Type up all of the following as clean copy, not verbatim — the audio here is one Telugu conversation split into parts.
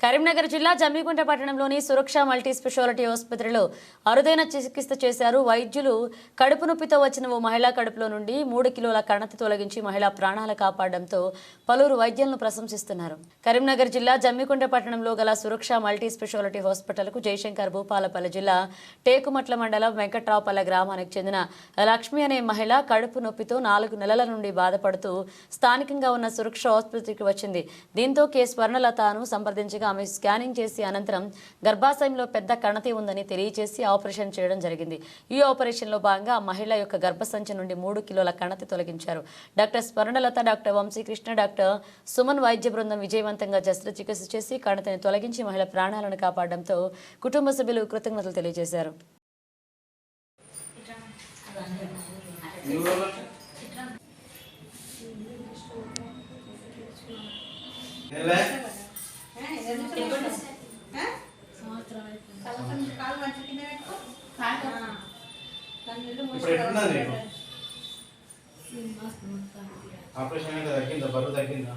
కరీంనగర్ జిల్లా జమ్మికుంట పట్టణంలోని సురక్ష మల్టీ స్పెషాలిటీ ఆసుపత్రిలో అరుదైన చికిత్స చేశారు వైద్యులు. కడుపు నొప్పితో వచ్చిన ఓ మహిళా కడుపులో నుండి 3 కిలోల కణతి తొలగించి మహిళా ప్రాణాలు కాపాడడంతో పలువురు వైద్యులను ప్రశంసిస్తున్నారు. కరీంనగర్ జిల్లా జమ్మికుంట పట్టణంలో గల సురక్ష మల్టీ స్పెషాలిటీ హాస్పిటల్కు జయశంకర్ భూపాలపల్లి జిల్లా టేకుమట్ల మండలం వెంకట్రావుపల్లె గ్రామానికి చెందిన లక్ష్మి అనే మహిళ కడుపు నొప్పితో 4 నెలల నుండి బాధపడుతూ స్థానికంగా ఉన్న సురక్ష ఆసుపత్రికి వచ్చింది. దీంతో కె స్వర్ణలతను సంప్రదించగా ఆమె స్కానింగ్ చేసి అనంతరం గర్భాశయంలో పెద్ద కణతి ఉందని తెలియజేసి ఆపరేషన్ చేయడం జరిగింది. ఈ ఆపరేషన్లో భాగంగా ఆ మహిళ యొక్క గర్భసంచి నుండి 3 కిలోల కణతి తొలగించారు. Doctor Swarnalatha, doctor Vamsikrishna, doctor Suman వైద్య బృందం విజయవంతంగా శస్త్రచికిత్స చేసి కణతిని తొలగించి మహిళ ప్రాణాలను కాపాడడంతో కుటుంబ సభ్యులు కృతజ్ఞతలు తెలియజేశారు. ఆపరేషన్ తగ్గిందా? బరువు తగ్గిందా?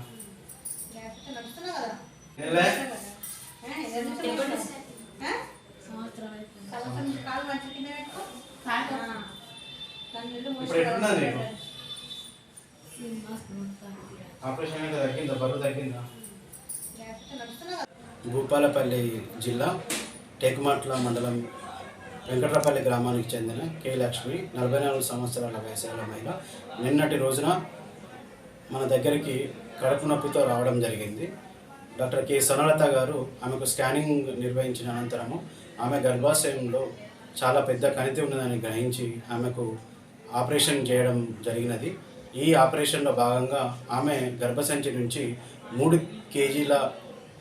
ఆపరేషన్ తగ్గిందా? బరువు తగ్గిందా? భూపాలపల్లి జిల్లా టేకుమట్ల మండలం వెంకట్రావుపల్లి గ్రామానికి చెందిన కె లక్ష్మి 44 సంవత్సరాల వయసుల మహిళ నిన్నటి రోజున మన దగ్గరికి కడుపు నొప్పితో రావడం జరిగింది. డాక్టర్ కె స్వర్ణలత గారు ఆమెకు స్కానింగ్ నిర్వహించిన అనంతరము ఆమె గర్భాశయంలో చాలా పెద్ద కణితి ఉన్నదని గ్రహించి ఆమెకు ఆపరేషన్ చేయడం జరిగినది. ఈ ఆపరేషన్లో భాగంగా ఆమె గర్భసంచి నుంచి 3 కేజీల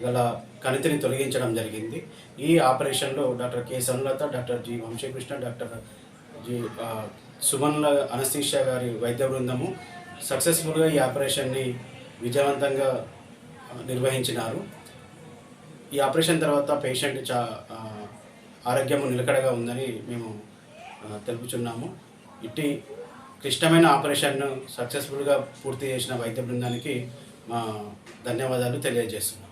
గల కణితిని తొలగించడం జరిగింది. ఈ ఆపరేషన్లో doctor K Swarnalatha, doctor G Vamsikrishna, doctor G సుమన్ల అనస్థీషియా గారి వైద్య బృందము సక్సెస్ఫుల్గా ఈ ఆపరేషన్ని విజయవంతంగా నిర్వహించినారు. ఈ ఆపరేషన్ తర్వాత పేషెంట్ ఆరోగ్యము నిలకడగా ఉందని మేము తెలుపుచున్నాము. ఇట్టి క్లిష్టమైన ఆపరేషన్ను సక్సెస్ఫుల్గా పూర్తి చేసిన వైద్య బృందానికి మా ధన్యవాదాలు తెలియజేస్తున్నాం.